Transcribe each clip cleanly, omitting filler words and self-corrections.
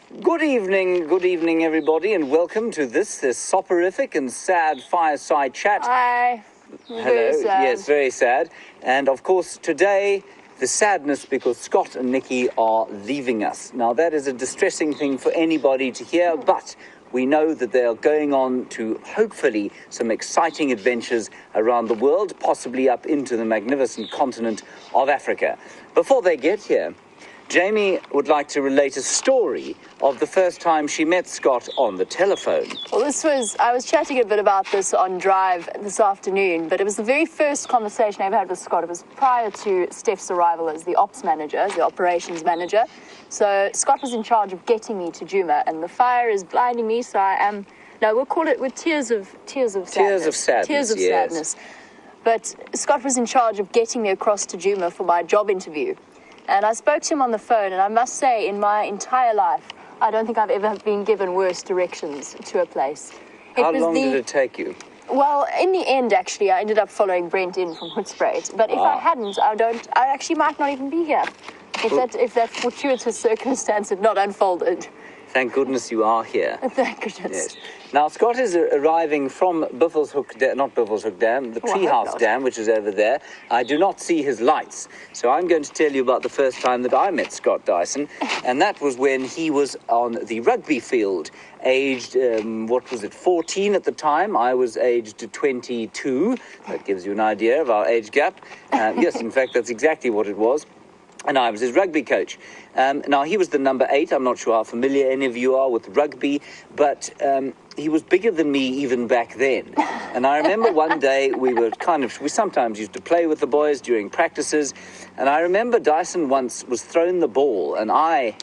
Good evening, everybody, and welcome to this soporific and sad fireside chat. Hi. Hello. Very sad. Yes, very sad. And of course, today, the sadness because Scott and Nicki are leaving us. Now, that is a distressing thing for anybody to hear, but we know that they are going on to, hopefully, some exciting adventures around the world, possibly up into the magnificent continent of Africa. Before they get here, Jamie would like to relate a story of the first time she met Scott on the telephone. Well, I was chatting a bit about this on Drive this afternoon, but it was the very first conversation I ever had with Scott. It was prior to Steph's arrival as the ops manager, as the operations manager. So Scott was in charge of getting me to Djuma, and the fire is blinding me, so I am, we'll call it with tears of sadness. Tears of sadness, Tears of yes. sadness. But Scott was in charge of getting me across to Djuma for my job interview. And I spoke to him on the phone, and I must say, in my entire life, I don't think I've ever been given worse directions to a place. How long did it take you? Well, in the end, actually, I ended up following Brent in from Hoedspruit. But if I hadn't, I actually might not even be here. If that fortuitous circumstance had not unfolded. Thank goodness you are here. Thank goodness. Yes. Now, Scott is arriving from Buffelshoek Dam, not Buffelshoek Dam, the Treehouse Dam, which is over there. I do not see his lights. So I'm going to tell you about the first time that I met Scott Dyson, and that was when he was on the rugby field, aged, 14 at the time. I was aged 22. That gives you an idea of our age gap. Yes, in fact, that's exactly what it was. And I was his rugby coach. Now, he was the number 8. I'm not sure how familiar any of you are with rugby, but he was bigger than me even back then. And I remember one day we sometimes used to play with the boys during practices. And I remember Dyson once was thrown the ball, and I,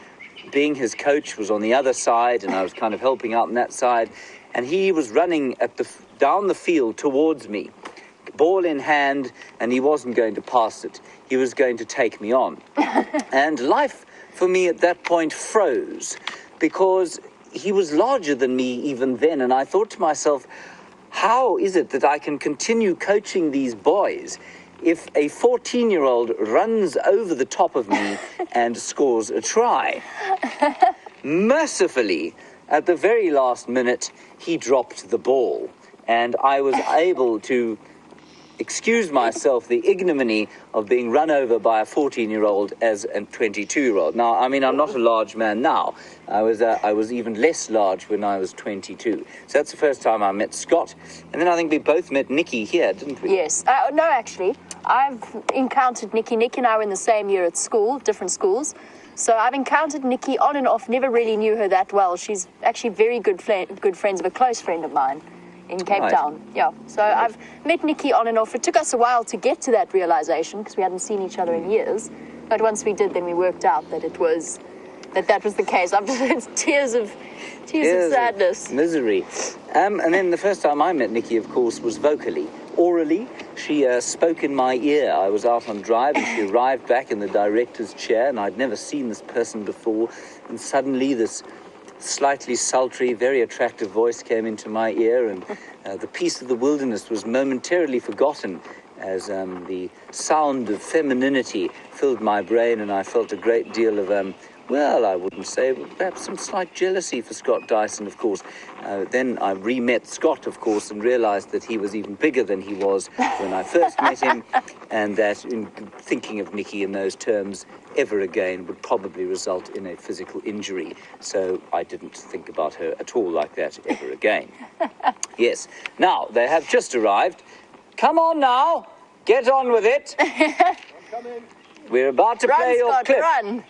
being his coach, was on the other side, and I was kind of helping out on that side. And he was running down the field towards me, ball in hand, and he wasn't going to pass it. He was going to take me on. And life for me at that point froze because he was larger than me even then. And I thought to myself, how is it that I can continue coaching these boys if a 14-year-old runs over the top of me and scores a try? Mercifully, at the very last minute, he dropped the ball. And I was able to excuse myself the ignominy of being run over by a 14-year-old as a 22-year-old. Now, I mean, I'm not a large man now. I was even less large when I was 22. So that's the first time I met Scott. And then I think we both met Nicki here, didn't we? Yes. No, actually, I've encountered Nicki. Nicki and I were in the same year at school, different schools. So I've encountered Nicki on and off, never really knew her that well. She's actually very good friends of a close friend of mine in Cape Town. Yeah. So I've met Nicki on and off. It took us a while to get to that realization because we hadn't seen each other in years. But once we did, then we worked out that that was the case. I'm just tears of sadness. Misery. And then the first time I met Nicki, of course, was vocally. Orally, she spoke in my ear. I was out on drive and she arrived back in the director's chair, and I'd never seen this person before. And suddenly this slightly sultry, very attractive voice came into my ear, and the peace of the wilderness was momentarily forgotten as the sound of femininity filled my brain, and I felt a great deal of, I wouldn't say, but perhaps some slight jealousy for Scott Dyson, of course. Then I re-met Scott, of course, and realized that he was even bigger than he was when I first met him, and that in thinking of Nicki in those terms ever again would probably result in a physical injury. So I didn't think about her at all like that ever again. Yes. Now, they have just arrived. Come on now. Get on with it. I'm coming. We're about to play your Scott, clip. Run.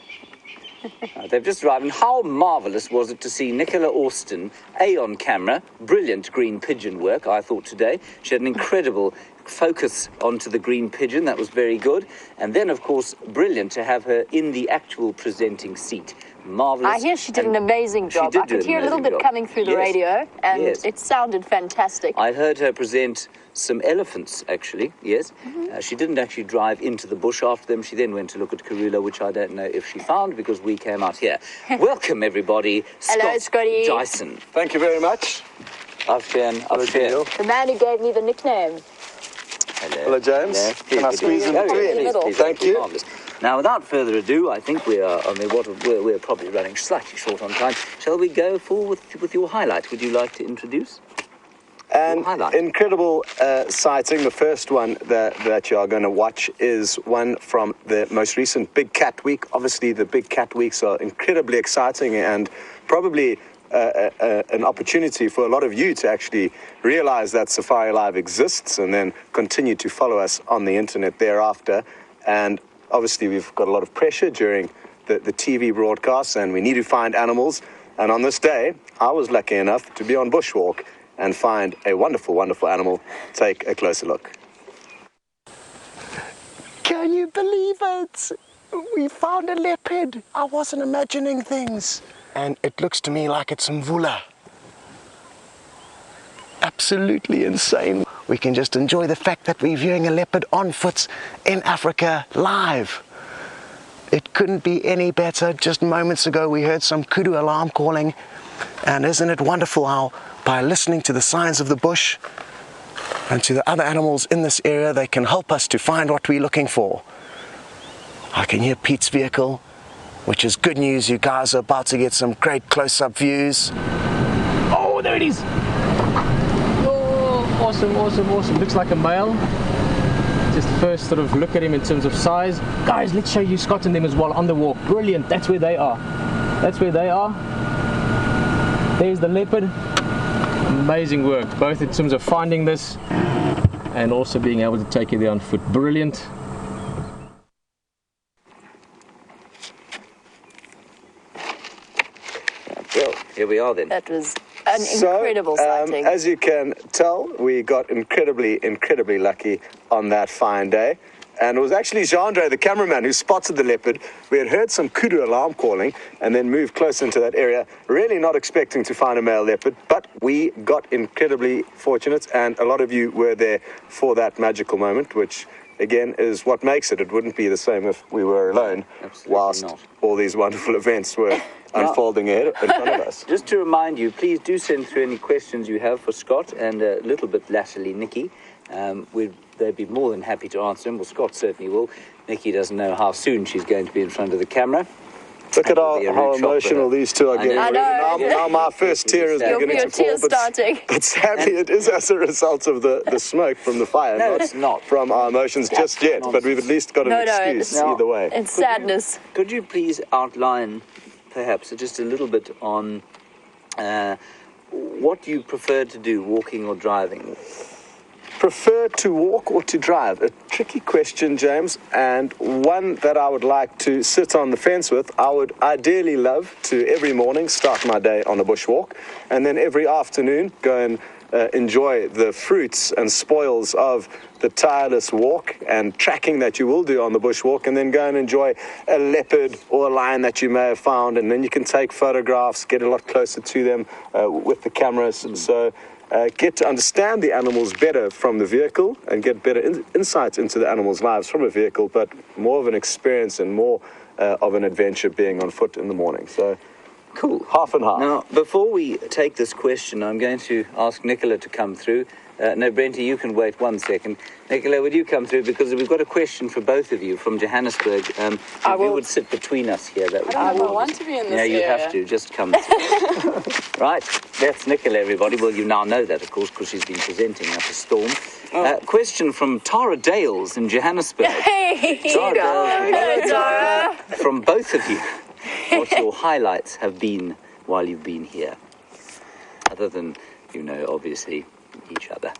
They've just arrived, and how marvellous was it to see Nicola Austin, on camera, brilliant green pigeon work, I thought, today. She had an incredible focus onto the green pigeon, that was very good. And then, of course, brilliant to have her in the actual presenting seat. Marvellous. I hear she did an amazing job. I could hear a little bit coming through the radio, and it sounded fantastic. I heard her present some elephants, actually, yes. She didn't actually drive into the bush after them. She then went to look at Karula, which I don't know if she found, because we came out here. Welcome, everybody. Hello, Scotty. Dyson. Thank you very much. Afshan. The man who gave me the nickname. Hello, James. Can I squeeze in between? Middle. Thank you. Marvelous. Now, without further ado, I think we're probably running slightly short on time. Shall we go forward with your highlight? Would you like to introduce? An incredible sighting. The first one that you are going to watch is one from the most recent Big Cat Week. Obviously, the Big Cat Weeks are incredibly exciting and probably an opportunity for a lot of you to actually realize that Safari Live exists and then continue to follow us on the internet thereafter. And obviously, we've got a lot of pressure during the TV broadcasts, and we need to find animals. And on this day, I was lucky enough to be on bushwalk and find a wonderful, wonderful animal. Take a closer look. Can you believe it? We found a leopard. I wasn't imagining things. And it looks to me like it's mvula. Absolutely insane. We can just enjoy the fact that we're viewing a leopard on foot in Africa live. It couldn't be any better. Just moments ago we heard some kudu alarm calling. And isn't it wonderful how by listening to the signs of the bush and to the other animals in this area, they can help us to find what we're looking for. I can hear Pete's vehicle, which is good news. You guys are about to get some great close-up views. Oh, there it is. Oh, awesome, awesome, awesome. Looks like a male. Just first sort of look at him in terms of size. Guys, let's show you Scott and them as well on the walk. Brilliant, that's where they are. That's where they are. There's the leopard. Amazing work, both in terms of finding this and also being able to take it there on foot. Brilliant. Well, here we are then. That was an incredible sighting. As you can tell, we got incredibly, incredibly lucky on that fine day. And it was actually Jandre, the cameraman, who spotted the leopard. We had heard some kudu alarm calling and then moved close into that area, really not expecting to find a male leopard, but we got incredibly fortunate, and a lot of you were there for that magical moment, which, again, is what makes it. It wouldn't be the same if we were alone, whilst all these wonderful events were unfolding ahead in front of us. Just to remind you, please do send through any questions you have for Scott, and a little bit latterly Nicki. They'd be more than happy to answer them. Well, Scott certainly will. Nicki doesn't know how soon she's going to be in front of the camera. Look at how emotional these two are getting. I know. Now my first tear is beginning to fall. But sadly, it is as a result of the smoke from the fire. No, it's not. From our emotions just yet. But we've at least got an excuse either way. It's sadness. Could you please outline, perhaps, just a little bit on what you prefer to do, walking or driving? Prefer to walk or to drive? A tricky question, James, and one that I would like to sit on the fence with. I would ideally love to every morning start my day on a bushwalk, and then every afternoon go and enjoy the fruits and spoils of the tireless walk and tracking that you will do on the bushwalk, and then go and enjoy a leopard or a lion that you may have found, and then you can take photographs, get a lot closer to them with the cameras. So get to understand the animals better from the vehicle and get better insights into the animals' lives from a vehicle, but more of an experience and more of an adventure being on foot in the morning. So, cool. Half and half. Now, before we take this question, I'm going to ask Nicola to come through. No, Brenty, you can wait 1 second. Nicola, would you come through? Because we've got a question for both of you from Johannesburg. If you would sit between us here, that would be I don't want to be in this area. You have to. Just come through. Right, that's Nicola, everybody. Well, you now know that, of course, because she's been presenting at the Storm. Question from Tara Dales in Johannesburg. Hey, Tara Dales, hello, Tara. from both of you, what your highlights have been while you've been here, other than, obviously, each other.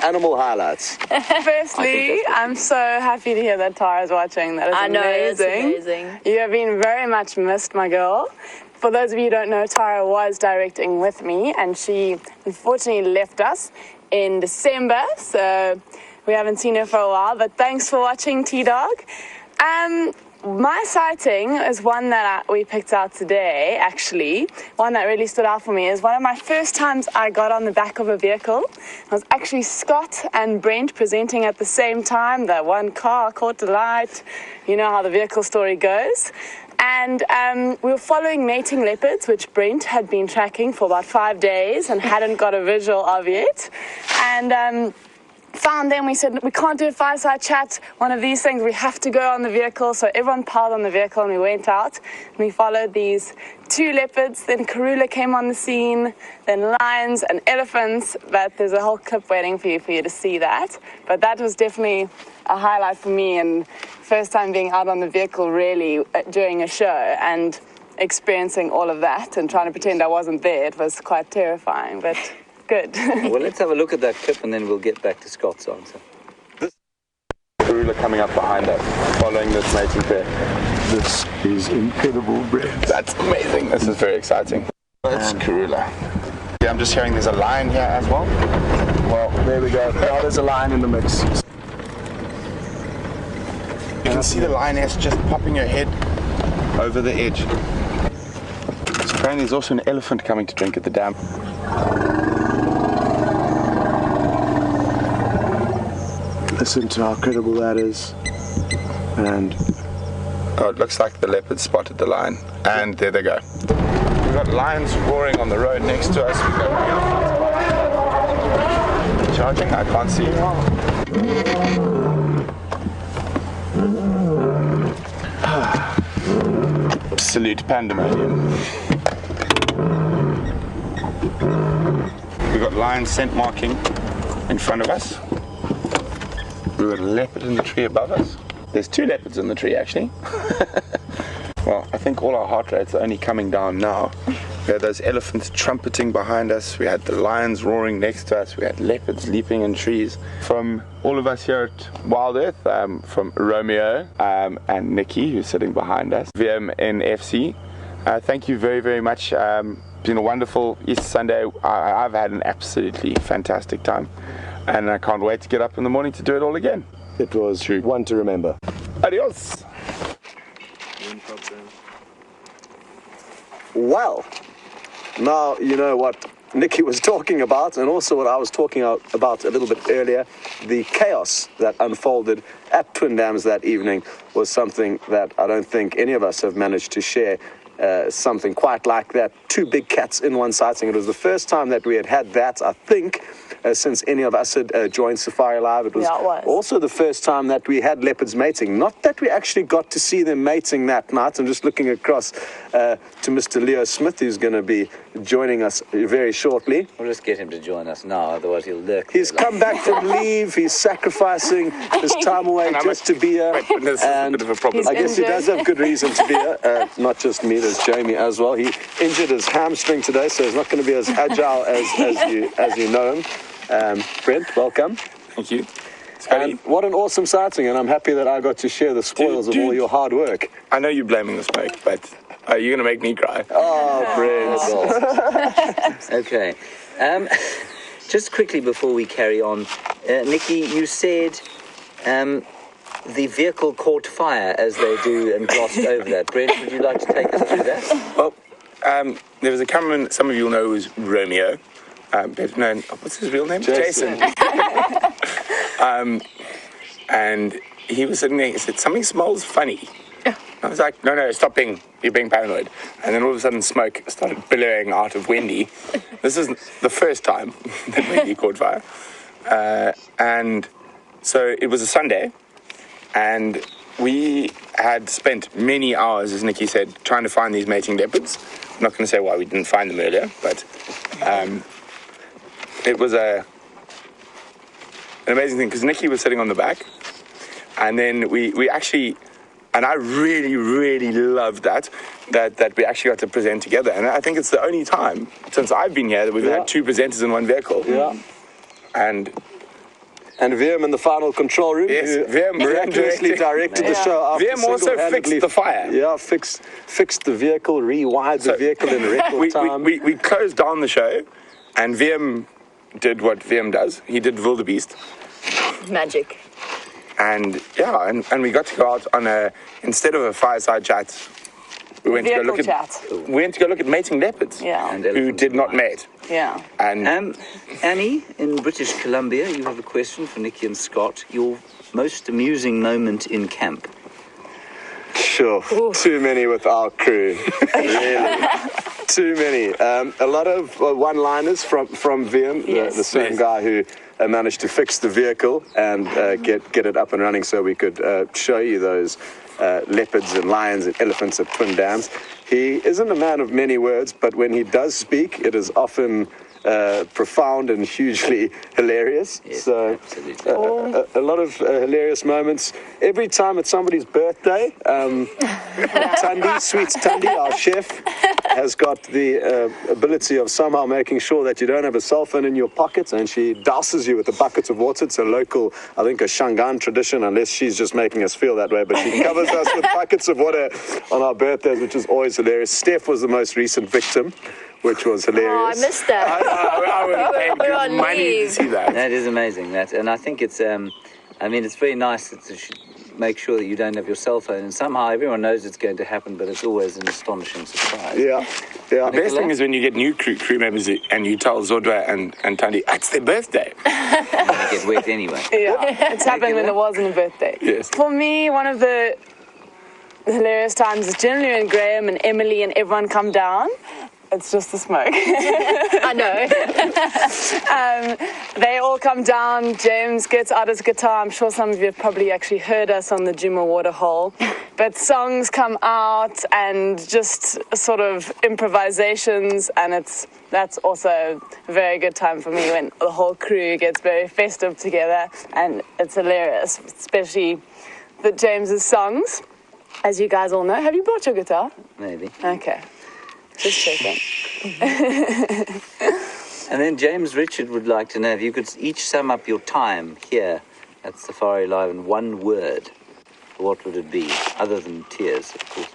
Animal highlights. Firstly, I'm so happy to hear that Tara's watching. That is amazing. I know, it's amazing. You have been very much missed, my girl. For those of you who don't know, Tara was directing with me, and she unfortunately left us in December, so we haven't seen her for a while, but thanks for watching, T-Dog. My sighting is one that we picked out today, actually. One that really stood out for me is one of my first times I got on the back of a vehicle. It was actually Scott and Brent presenting at the same time. The one car caught the light. You know how the vehicle story goes. And we were following mating leopards, which Brent had been tracking for about 5 days and hadn't got a visual of yet. And found them. We said, we can't do a fireside chat, one of these things, we have to go on the vehicle. So everyone piled on the vehicle and we went out and we followed these 2 leopards. Then Karula came on the scene, then lions and elephants. But there's a whole clip waiting for you to see that. But that was definitely a highlight for me, and first time being out on the vehicle really during a show and experiencing all of that and trying to pretend I wasn't there. It was quite terrifying, but good. Well, let's have a look at that clip and then we'll get back to Scott's answer. Karula coming up behind us, following this mating pair. This is incredible, Brent. That's amazing. This is very exciting. That's Karula. Yeah, I'm just hearing there's a lion here as well. Well, there we go. Now there's a lion in the mix. You can see the lioness just popping her head over the edge. So apparently there's also an elephant coming to drink at the dam. Listen to how credible that is. And Oh, it looks like the leopard spotted the lion. And there they go. We've got lions roaring on the road next to us. We've got elephants charging. I can't see. Absolute pandemonium. We've got lion scent marking in front of us. We've got a leopard in the tree above us. There's 2 leopards in the tree, actually. Well, I think all our heart rates are only coming down now. We had those elephants trumpeting behind us. We had the lions roaring next to us. We had leopards leaping in trees. From all of us here at WildEarth, from Romeo and Nicki, who's sitting behind us, VM in FC, thank you very, very much. It's been a wonderful Easter Sunday. I've had an absolutely fantastic time. And I can't wait to get up in the morning to do it all again. it was one to remember. Adios. Well, now you know what Nicki was talking about, and also what I was talking about a little bit earlier. The chaos that unfolded at Twin Dams that evening was something that I don't think any of us have managed to share. Something quite like that. 2 big cats in one sighting. It was the first time that we had that, I think, since any of us had joined Safari Live. It was also the first time that we had leopards mating. Not that we actually got to see them mating that night. I'm just looking across to Mr. Leo Smith, who's going to be joining us very shortly. We'll just get him to join us now, otherwise he'll lurk. He's come back from leave. He's sacrificing his time away just to be here. And a bit of a problem. I guess he does have good reason to be here. Not just me, there's Jamie as well. He injured his hamstring today, so he's not going to be as agile as you know him. Brent, welcome. Thank you. And what an awesome sighting, and I'm happy that I got to share the spoils of all your hard work. I know you're blaming the smoke, but you're going to make me cry. Oh, Brent. Okay. Just quickly before we carry on, Nicki, you said the vehicle caught fire as they do and glossed over that. Brent, would you like to take us through that? Well, there was a cameraman, some of you will know, was Romeo. Better known, what's his real name? Jason. And he was sitting there, he said, something smells funny. I was like, no, stop you're being paranoid. And then all of a sudden smoke started billowing out of Wendy. This is the first time that Wendy caught fire. And so it was a Sunday, and we had spent many hours, as Nicki said, trying to find these mating leopards. I'm not going to say why we didn't find them earlier, but it was an amazing thing, because Nicki was sitting on the back, and then we actually, and I really, really loved that we actually got to present together. And I think it's the only time since I've been here that we've had 2 presenters in one vehicle. Yeah. And VM in the final control room. Yes, VM miraculously directed the show after VM also fixed the fire. Yeah, fixed the vehicle, rewired the vehicle in record time. We closed down the show, and VM did what VM does. He did Wildebeest. Magic. And yeah, and we got to go out on instead of a fireside chat, we went to go look at mating leopards. Yeah. Who did not mate. Yeah. And Annie, in British Columbia, you have a question for Nicki and Scott. Your most amusing moment in camp? Sure. Too many with our crew. Really. Too many. A lot of one-liners from VM, the certain guy who managed to fix the vehicle and get it up and running so we could show you those leopards and lions and elephants at Twin Dams. He isn't a man of many words, but when he does speak, it is often profound and hugely hilarious. Yes, so absolutely. a lot of hilarious moments. Every time it's somebody's birthday, Tundi, sweet Tundi, our chef, has got the ability of somehow making sure that you don't have a cell phone in your pockets, and she douses you with a bucket of water. It's a local, I think, a Shangaan tradition, unless she's just making us feel that way, but she covers us with buckets of water on our birthdays, which is always hilarious. Steph was the most recent victim, which was hilarious. Oh, I missed that. I would have paid We're on good money to leave. see that. That is amazing. And I think it's, I mean, it's very nice to make sure that you don't have your cell phone. And somehow everyone knows it's going to happen, but it's always an astonishing surprise. Yeah. The best thing is when you get new crew members and you tell Zodwa and Tundi, it's their birthday. You get wet anyway. Yeah, it's happened when it wasn't a birthday. Yes. For me, one of the hilarious times is generally when Graham and Emily and everyone come down. It's just the smoke. I know. They all come down. James gets out his guitar. I'm sure some of you have probably actually heard us on the Juma Waterhole. But songs come out and just sort of improvisations, and that's also a very good time for me when the whole crew gets very festive together, and it's hilarious, especially the James's songs. As you guys all know, have you brought your guitar? Maybe. Okay. Just checking. And then James Richard would like to know if you could each sum up your time here at Safari Live in one word. What would it be? Other than tears, of course.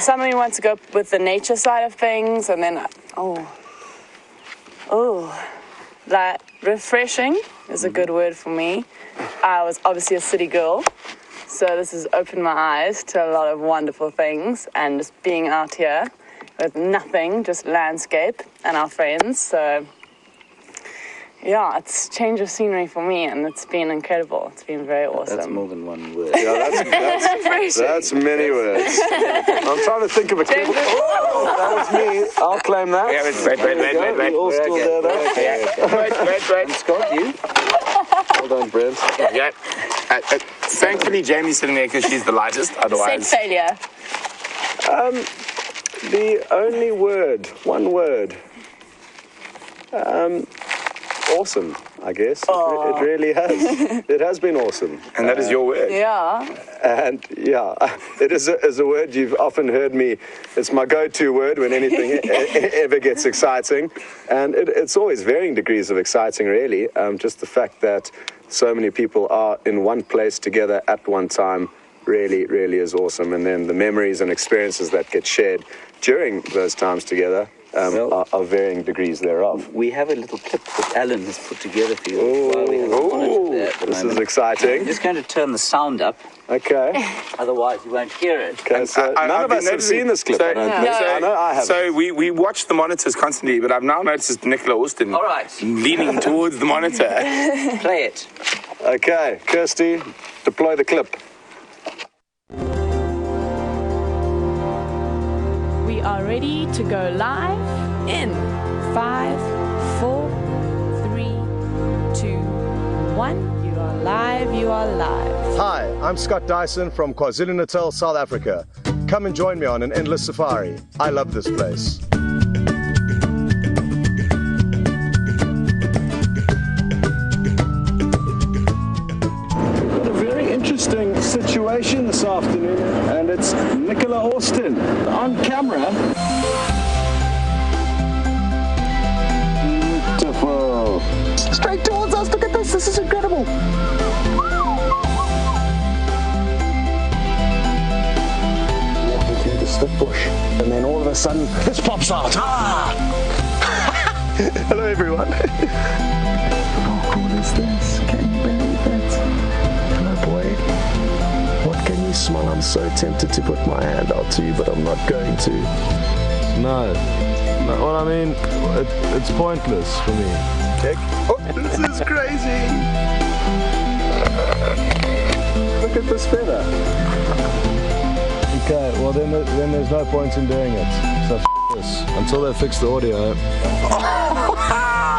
Somebody wants to go with the nature side of things, and then, like refreshing is a good word for me. I was obviously a city girl, so this has opened my eyes to a lot of wonderful things, and just being out here with nothing, just landscape and our friends. So yeah, it's change of scenery for me, and it's been incredible. It's been very awesome. That's more than one word. Yeah, that's many words. I'm trying to think of a clip. Oh, that was me. I'll claim that. Yeah, wait. We all still there, though. Wait. And Scott, you? Well done, Brent. Yeah. Thankfully, Jamie's sitting there because she's the lightest. Said Otherwise, failure. The only word, one word. Awesome, I guess. It really has. It has been awesome. and that is your word. Yeah. And yeah, it is a word you've often heard me. It's my go-to word when anything ever gets exciting. And it's always varying degrees of exciting, really. Just the fact that so many people are in one place together at one time really, really is awesome. And then the memories and experiences that get shared during those times together are varying degrees thereof. We have a little clip that Alan has put together for you. While we have a monitor there at the This is moment. I'm exciting. just going to turn the sound up, Okay. otherwise you won't hear it. Okay, so none of us have seen this clip. I don't think. I know I haven't. So we watch the monitors constantly, but I've now noticed Nicola Austin All right. leaning towards the monitor. Play it. Okay, Kirsty, deploy the clip. We are ready to go live in 5, 4, 3, 2, 1. You are live, you are live. Hi, I'm Scott Dyson from KwaZulu-Natal, South Africa. Come and join me on an endless safari. I love this place. A very interesting situation this afternoon, and it's Nicola Austin on camera. Beautiful. Straight towards us. Look at this. This is incredible. Walking through the stick bush, and then all of a sudden, this pops out. Ah! Hello, everyone. How cool is this? Can you believe it? Hello, boy. What can you smell? I'm so tempted to put my hand out to you, but I'm not going to. No, well, I mean, it's pointless for me. Check. Oh, this is crazy. Look at this feather. Okay, well then there's no point in doing it. So f*** this until they fix the audio.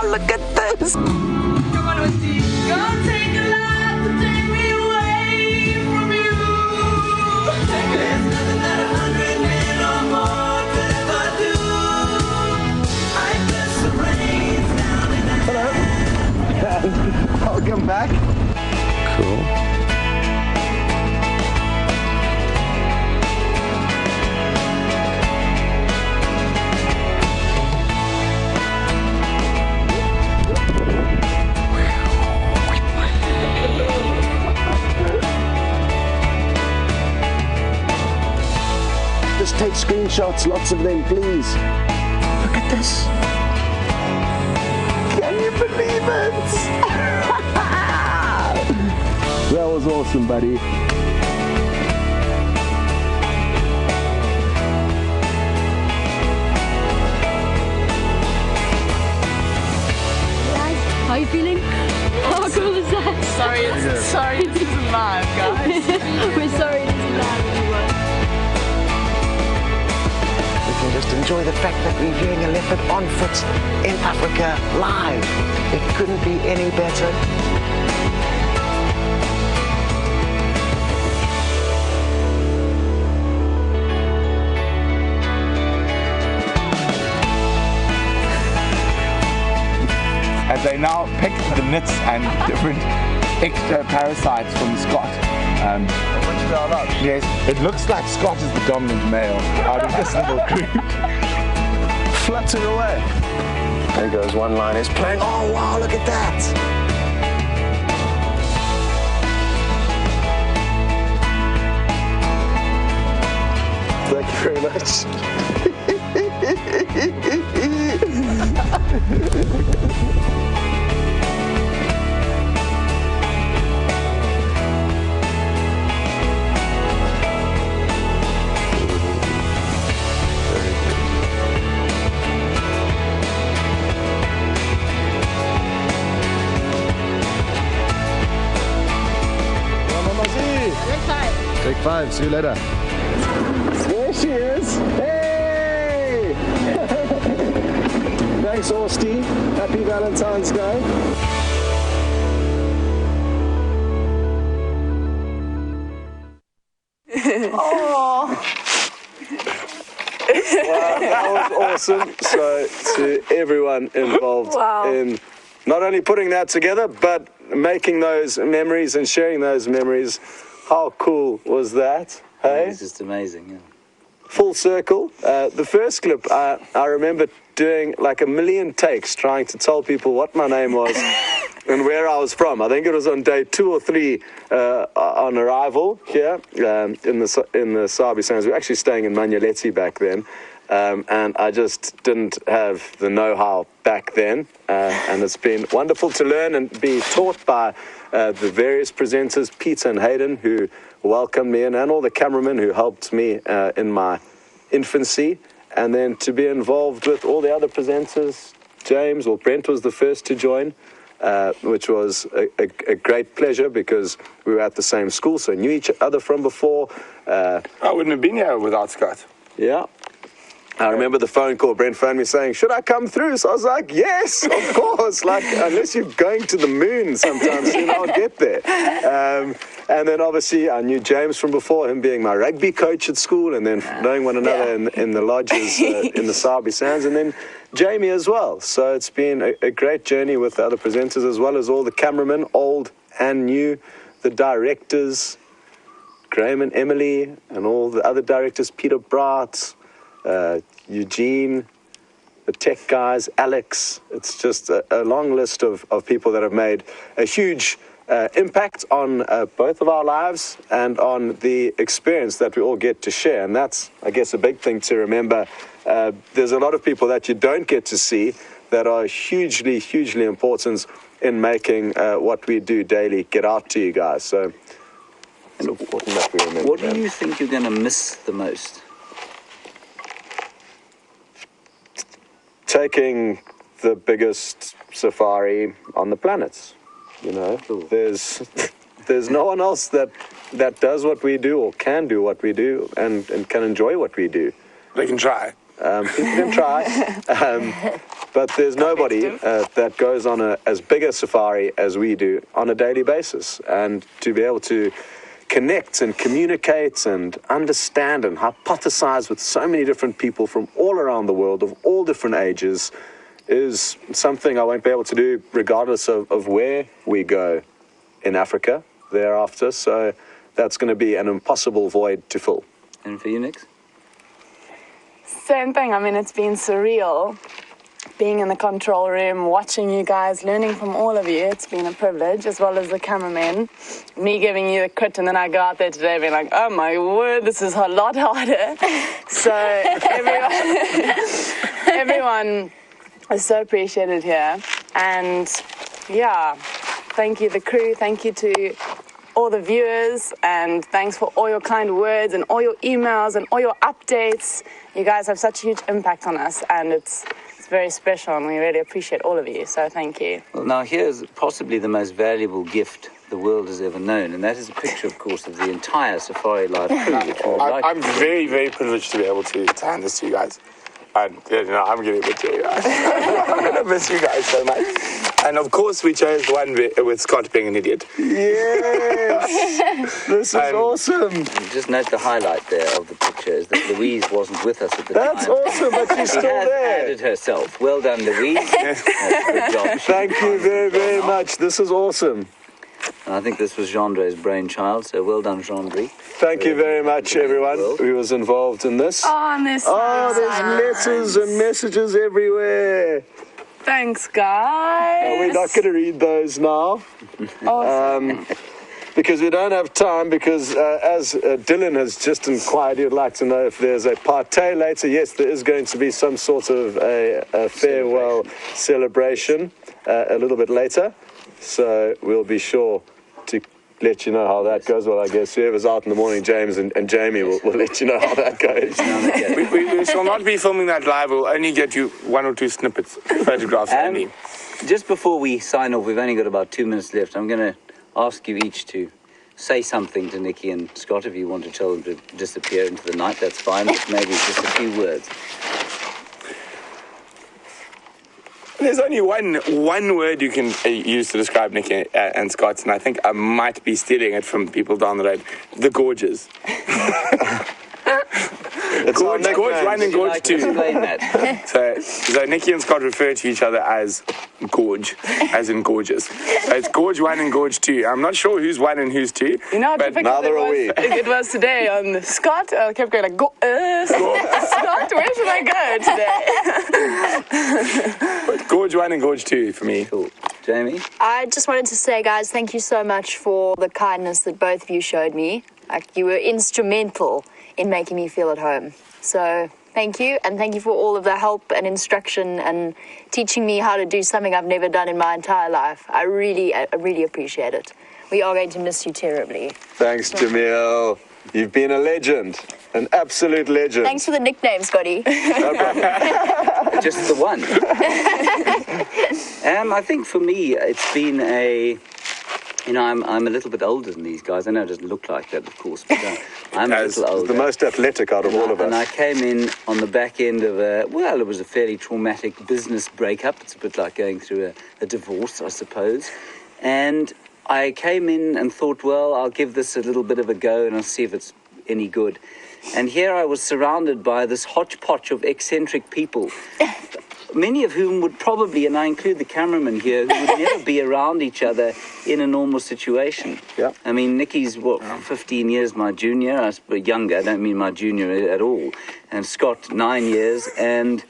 look at this. Come on, Wendy. Gonna take a life to take me away from you. There's nothing that 100 men or more could ever do. I bless the rains down in the Welcome back. Cool. Just take screenshots, lots of them, please. Look at this. Can you believe it? That was awesome, buddy. How are you feeling? How cool is that? Sorry, this isn't live, guys. We're sorry it isn't live, everyone. We can just enjoy the fact that we're viewing a leopard on foot in Africa live. It couldn't be any better. As they now pick the nits and different extra parasites from Scott. Yes, it looks like Scott is the dominant male out of this little group. Flutter away. There goes one line is playing. Oh wow, look at that. Thank you very much. Take 5, see you later. There she is. Hey! Thanks, Orsty. Happy Valentine's Day. Wow, that was awesome. So, to everyone involved in not only putting that together, but making those memories and sharing those memories, how cool was that? Hey? It's just amazing, yeah. Full circle. The first clip, I remember doing like a million takes trying to tell people what my name was and where I was from. I think it was on day 2 or 3 on arrival here in the Sabi Sands. We were actually staying in Manyeleti back then, and I just didn't have the know-how back then. And it's been wonderful to learn and be taught by the various presenters, Peter and Hayden, who welcomed me in, and all the cameramen who helped me in my infancy, and then to be involved with all the other presenters. Brent was the first to join, which was a great pleasure because we were at the same school, so knew each other from before. I wouldn't have been here without Scott. Yeah. I remember the phone call. Brent phoned me saying, should I come through? So I was like, yes, of course. Like, unless you're going to the moon sometimes, soon I'll get there. And then obviously I knew James from before, him being my rugby coach at school, and then knowing one another in the lodges in the Sabi Sands, and then Jamie as well. So it's been a great journey with the other presenters, as well as all the cameramen, old and new, the directors, Graham and Emily, and all the other directors, Peter Bart, Eugene, the tech guys, Alex. It's just a long list of people that have made a huge impact on both of our lives and on the experience that we all get to share. And that's, I guess, a big thing to remember. There's a lot of people that you don't get to see that are hugely, hugely important in making what we do daily get out to you guys. So it's important that we remember. What do you think you're going to miss the most? Taking the biggest safari on the planet. You know, there's no one else that does what we do or can do what we do and can enjoy what we do. They can try. People can try. But there's nobody that goes on as big a safari as we do on a daily basis. And to be able to connect and communicate and understand and hypothesize with so many different people from all around the world of all different ages is something I won't be able to do regardless of where we go in Africa thereafter. So that's going to be an impossible void to fill. And for you, Nix? Same thing. I mean, it's been surreal being in the control room, watching you guys, learning from all of you. It's been a privilege, as well as the cameramen. Me giving you the crit, and then I go out there today being like, oh my word, this is a lot harder. So everyone is so appreciated here. And yeah, thank you, the crew. Thank you to all the viewers, and thanks for all your kind words and all your emails and all your updates. You guys have such a huge impact on us, and it's very special, and we really appreciate all of you, so thank you. Well, now here's possibly the most valuable gift the world has ever known, and that is a picture, of course, of the entire Safari Live crew. Which we would like I'm very, very privileged to be able to hand this to you guys. And, I'm getting a bit teary. I'm going to miss you guys so much. And, of course, we chose the one with Scott being an idiot. Yes! This is awesome. Just note the highlight there of the picture is that Louise wasn't with us at the That's time. awesome, but she's She still has there. added herself. Well done, Louise. Good job. Thank you very, very much. This is awesome. And I think this was Gendre's brainchild, so well done, Gendry. Thank you very much, everyone who was involved in this. There's Letters and messages everywhere. Thanks, guys. We're not going to read those now. Because we don't have time, because as Dylan has just inquired, he'd like to know if there's a partay later. Yes, there is going to be some sort of a farewell celebration a little bit later. So we'll be sure to let you know how that goes. Well, I guess whoever's out in the morning, James and Jamie, will let you know how that goes. We shall not be filming that live. We'll only get you 1 or 2 snippets, photographs only. Just before we sign off, we've only got about 2 minutes left. I'm going to ask you each to say something to Nicki and Scott. If you want to tell them to disappear into the night, that's fine, but maybe just a few words. There's only one word you can use to describe Nicki and Scott, and I think I might be stealing it from people down the road. The Gorges. Gorge 1 and Gorge 2. Explain that. So Nicki and Scott refer to each other as Gorge, as in gorgeous. So it's Gorge 1 and Gorge 2. I'm not sure who's 1 and who's 2. You know how but difficult it was today on Scott. I kept going like, Scott, where should I go today? But Gorge 1 and Gorge 2 for me. Cool. Jamie? I just wanted to say, guys, thank you so much for the kindness that both of you showed me. Like, you were instrumental in making me feel at home. So thank you, and thank you for all of the help and instruction and teaching me how to do something I've never done in my entire life. I really appreciate it. We are going to miss you terribly. Thanks, Jamil. You've been a legend, an absolute legend. Thanks for the nickname, Scotty. Just the one. I think for me, it's been I'm a little bit older than these guys. I know it doesn't look like that, of course, but I'm a little older. The most athletic out of all of us. And I came in on the back end of it was a fairly traumatic business breakup. It's a bit like going through a divorce, I suppose. And I came in and thought, well, I'll give this a little bit of a go and I'll see if it's any good. And here I was surrounded by this hodgepodge of eccentric people, many of whom would probably, and I include the cameraman here, who would never be around each other in a normal situation. Yeah. I mean, Nicki's, 15 years my junior, younger, I don't mean my junior at all, and Scott, 9 years, and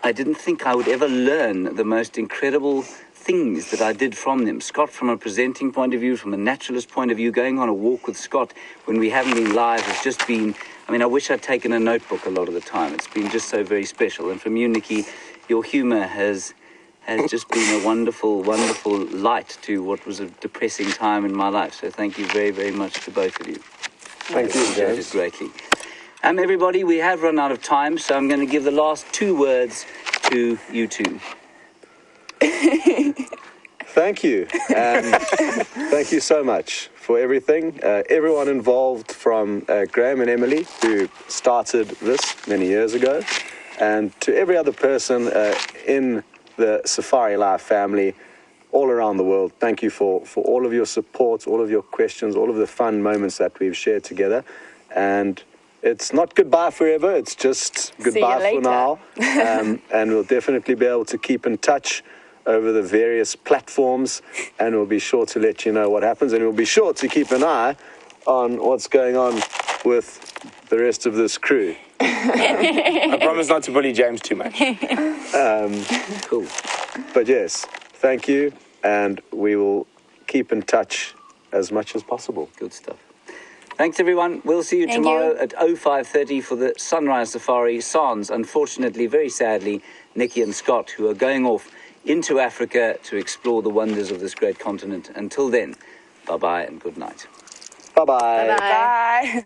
I didn't think I would ever learn the most incredible things that I did from them. Scott, from a presenting point of view, from a naturalist point of view, going on a walk with Scott when we haven't been live has just been, I wish I'd taken a notebook a lot of the time. It's been just so very special. And from you, Nicki, your humor has just been a wonderful, wonderful light to what was a depressing time in my life. So thank you very, very much to both of you. Thank you, James. Greatly. Everybody, we have run out of time, so I'm going to give the last 2 words to you two. Thank you. And thank you so much for everything. Everyone involved, from Graham and Emily, who started this many years ago, and to every other person in the Safari Life family all around the world. Thank you for all of your support, all of your questions, all of the fun moments that we've shared together. And it's not goodbye forever, it's just goodbye for now. And we'll definitely be able to keep in touch over the various platforms, and we'll be sure to let you know what happens, and we'll be sure to keep an eye on what's going on with the rest of this crew. I promise not to bully James too much. Cool. But yes, thank you, and we will keep in touch as much as possible. Good stuff. Thanks, everyone. We'll see you Thank tomorrow you. at 05:30 for the Sunrise Safari. Sans, unfortunately, very sadly, Nicki and Scott, who are going off into Africa to explore the wonders of this great continent. Until then, bye-bye and good night. Bye-bye. Bye.